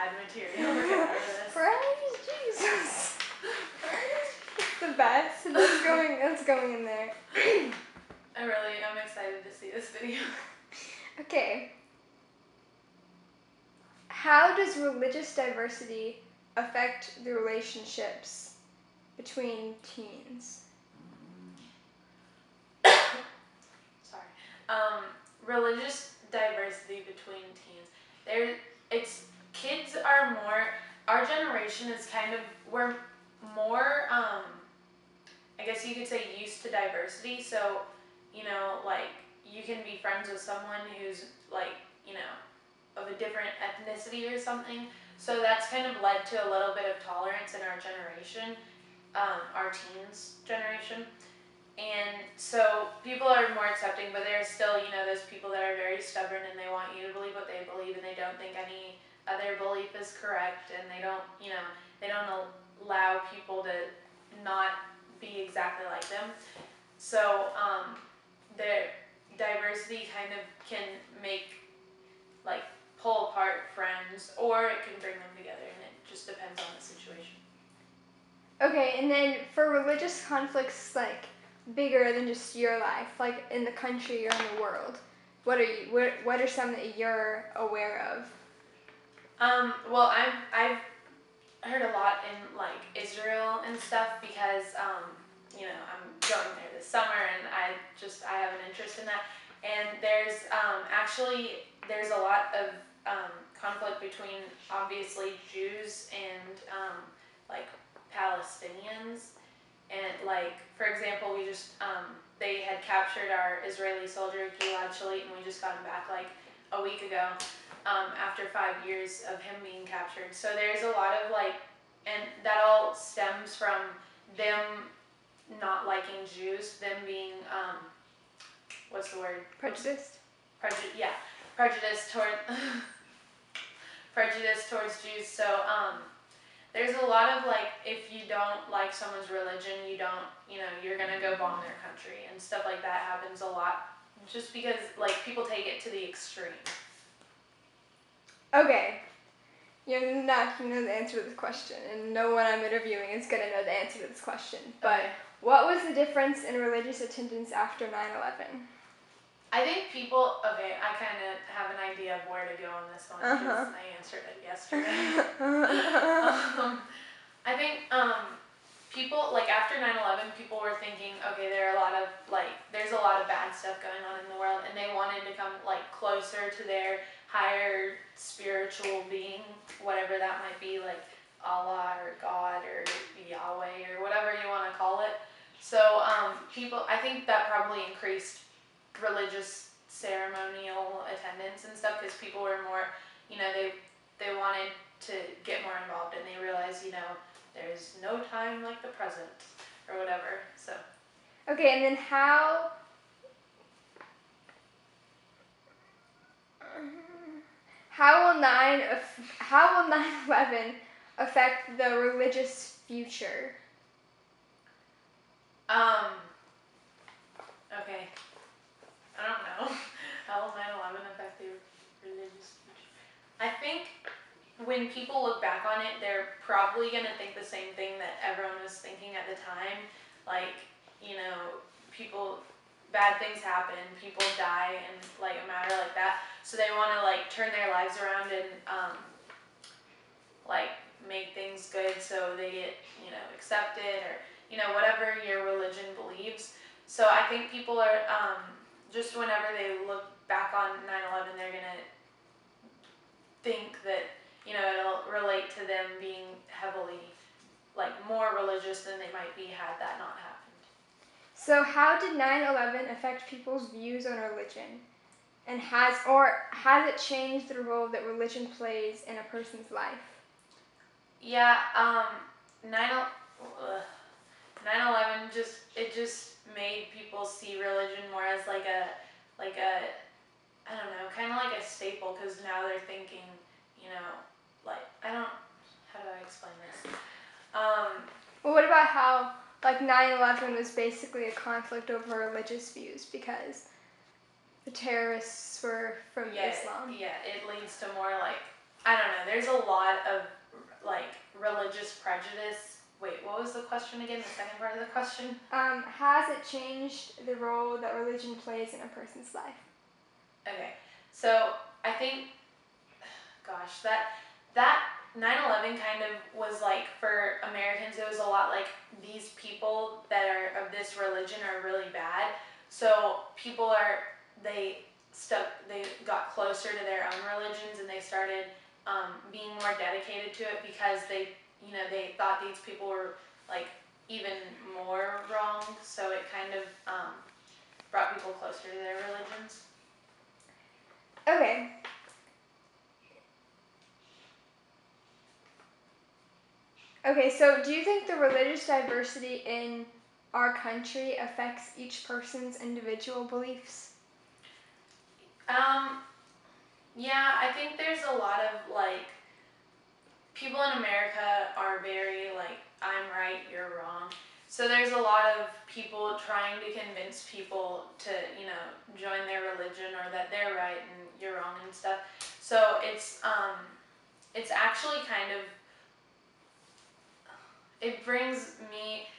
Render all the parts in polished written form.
bad material to get out of this. Praise Jesus. The best. That's going in there. I really am excited to see this video. Okay. How does religious diversity affect the relationships between teens? Sorry. Religious diversity between teens. Kids are more, our generation is kind of, we're more, I guess you could say used to diversity. So, like, you can be friends with someone who's, like, of a different ethnicity or something. So that's kind of led to a little bit of tolerance in our generation, our teens generation. And so people are more accepting, but there's still, those people that are very stubborn and they want you to believe what they believe and they don't think any other belief is correct, and they don't allow people to not be exactly like them. So the diversity kind of can make, like, pull apart friends, or it can bring them together, and it just depends on the situation. Okay, and then for religious conflicts, like, bigger than just your life, like in the country or in the world, what are some that you're aware of? Well, I've heard a lot in, like, Israel and stuff because I'm going there this summer, and I have an interest in that. And there's there's a lot of conflict between, obviously, Jews and like Palestinians. And, like, for example, we just they had captured our Israeli soldier Gilad Shalit, and we just got him back like a week ago, after 5 years of him being captured. So there's a lot of, like, and that all stems from them not liking Jews, them being what's the word? Prejudiced? Prejudice towards Jews. So there's a lot of, like, if you don't like someone's religion, you're gonna go bomb their country and stuff like that happens a lot, just because, like, people take it to the extreme. Okay. You're not going to know the answer to this question, and no one I'm interviewing is going to know the answer to this question. But what was the difference in religious attendance after 9/11? I think I kind of have an idea of where to go on this one because I answered it yesterday. I think people, like, after 9/11, people were thinking, okay, there's a lot of bad stuff going on in the world, and they wanted to come, like, closer to their higher spiritual being, whatever that might be, like Allah or God or Yahweh or whatever you want to call it. So I think that probably increased religious ceremonial attendance and stuff, because people were more, they wanted to get more involved, and they realized, there's no time like the present or whatever. So okay, and then how will 9/11 affect the religious future? Okay, I don't know. How will 9/11 affect the religious future? I think when people look back on it, they're probably going to think the same thing that everyone was thinking at the time. Like, bad things happen, people die in, like, a matter like that. So they want to, like, turn their lives around and, like, make things good so they get, accepted, or, whatever your religion believes. So I think people are, just whenever they look back on 9/11, they're going to think that, it'll relate to them being heavily, like, more religious than they might be had that not happened. So how did 9/11 affect people's views on religion? And has it changed the role that religion plays in a person's life? Yeah, 9/11 just made people see religion more as like a I don't know, kind of like a staple, because now they're thinking, how do I explain this? Well, what about how, like, 9/11 was basically a conflict over religious views because the terrorists were from Islam? Yeah, it leads to more, like, I don't know. There's a lot of like religious prejudice. Wait, what was the question again? The second part of the question? Has it changed the role that religion plays in a person's life? Okay, so I think, gosh, that 9/11 kind of was like for Americans. It was a lot like these people that are of this religion are really bad. So people are they got closer to their own religions and they started being more dedicated to it because they thought these people were like even more wrong. So it kind of brought people closer to their religions. Okay. Okay, so do you think the religious diversity in our country affects each person's individual beliefs? Yeah, I think there's a lot of like people in America are very like I'm right, you're wrong. So there's a lot of people trying to convince people to, join their religion or that they're right and you're wrong and stuff. So it's actually kind of it brings me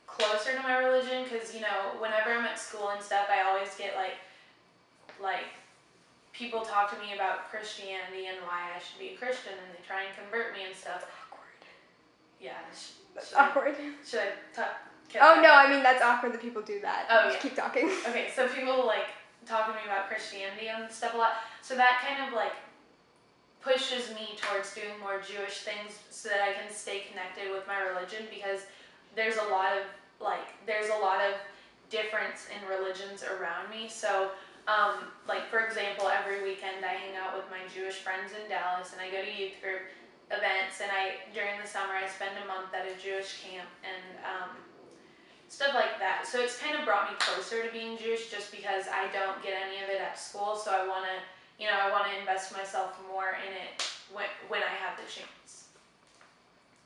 closer to my religion because whenever I'm at school and stuff, I always get like people talk to me about Christianity and why I should be a Christian, and they try and convert me and stuff. Awkward. Yeah. That's awkward. Should I talk? Oh no, I mean that's awkward that people do that. Oh, Just yeah. keep talking. Okay, so people like talk to me about Christianity and stuff a lot. So that kind of like pushes me towards doing more Jewish things so that I can stay connected with my religion because there's a lot of difference in religions around me. So like for example, every weekend I hang out with my Jewish friends in Dallas and I go to youth group events and during the summer I spend a month at a Jewish camp and stuff like that. So it's kind of brought me closer to being Jewish just because I don't get any of it at school. So I want to invest myself more in it when I have the chance.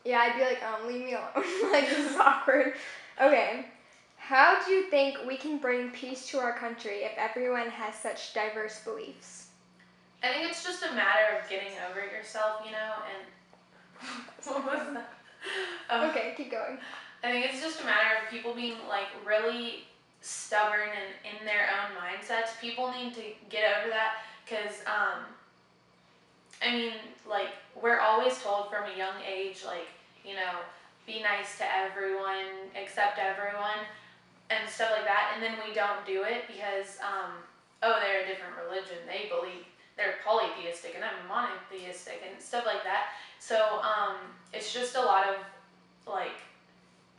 Yeah, I'd be like, leave me alone. Like, this is awkward. Okay. How do you think we can bring peace to our country if everyone has such diverse beliefs? I think it's just a matter of getting over it yourself, and what was that? Okay, keep going. I think it's just a matter of people being like really stubborn and in their own mindsets. People need to get over that because I mean, like we're always told from a young age, like be nice to everyone, accept everyone, and stuff like that. And then we don't do it because they're a different religion. They believe they're polytheistic and I'm monotheistic and stuff like that. So it's just a lot of like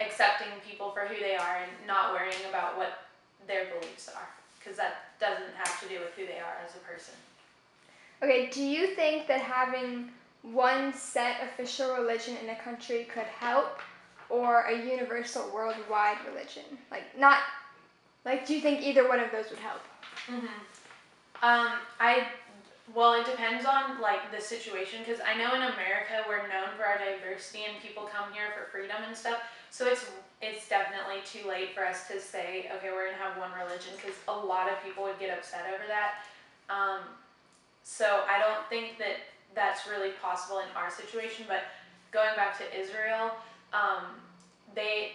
accepting people for who they are and not worrying about what their beliefs are because that doesn't have to do with who they are as a person. Okay, do you think that having one set official religion in a country could help, or a universal worldwide religion? Do you think either one of those would help? Well, it depends on like the situation because I know in America we're known for our diversity and people come here for freedom and stuff. So it's definitely too late for us to say, okay, we're gonna have one religion because a lot of people would get upset over that. So I don't think that that's really possible in our situation. But going back to Israel, they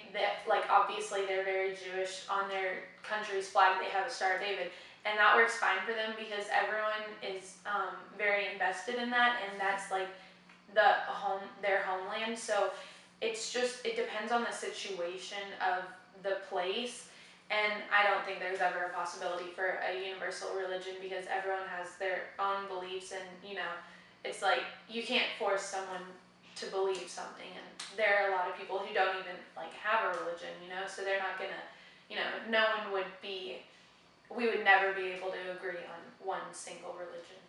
like obviously they're very Jewish. On their country's flag they have a Star of David, and that works fine for them because everyone is very invested in that, and that's like their homeland. So it depends on the situation of the place. And I don't think there's ever a possibility for a universal religion because everyone has their own beliefs and, it's like you can't force someone to believe something. And there are a lot of people who don't even like have a religion, so they're not gonna, we would never be able to agree on one single religion.